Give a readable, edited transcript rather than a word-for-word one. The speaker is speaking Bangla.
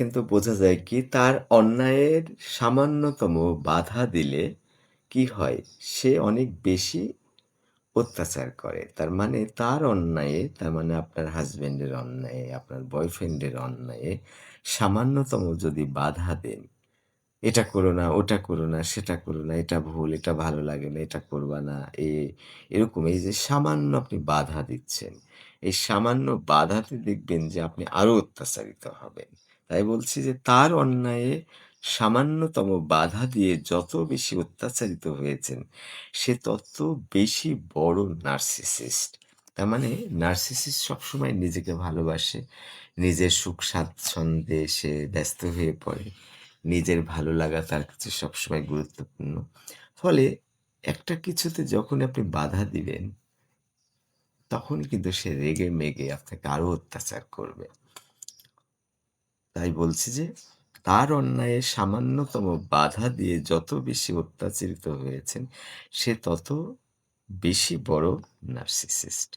কিন্তু বোঝা যায় কি তার অন্যায়ের সামান্যতম বাধা দিলে কি হয়? সে অনেক বেশি অত্যাচার করে। তার মানে তার অন্যায়ে, তার মানে আপনার হাসব্যান্ডের অন্যায়ে, আপনার বয়ফ্রেন্ডের অন্যায়ে সামান্যতম যদি বাধা দেন, "এটা করো না, ওটা করো না, সেটা করো না, এটা ভুল, এটা ভালো লাগে না, এটা করবা না।" এরকম এই যে সামান্য আপনি বাধা দিচ্ছেন, এই সামান্য বাধাতে দেখবেন যে আপনি আরো অত্যাচারিত হবেন। তাই বলছি যে তার অন্যায়ে সামান্যতম বাধা দিয়ে যত বেশি অত্যাচারিত হয়েছেন, সে তত বেশি বড় নার্সিসিস্ট। তার মানে নার্সিসিস্ট সবসময় নিজেকে ভালোবাসে, নিজের সুখ স্বাচ্ছন্দ্যে সে ব্যস্ত হয়ে পড়ে। নিজের ভালো লাগা তার কাছে সবসময় গুরুত্বপূর্ণ। ফলে একটা কিছুতে যখন আপনি বাধা দিবেন, তখন কিন্তু সে রেগে মেগে আপনাকে আরো অত্যাচার করবে। তাই বলছি যে, তার অন্যায়ে সামান্যতম বাধা দিয়ে যত বেশি অত্যাচারিত হয়েছেন, সে তত বেশি বড় নার্সিসিস্ট।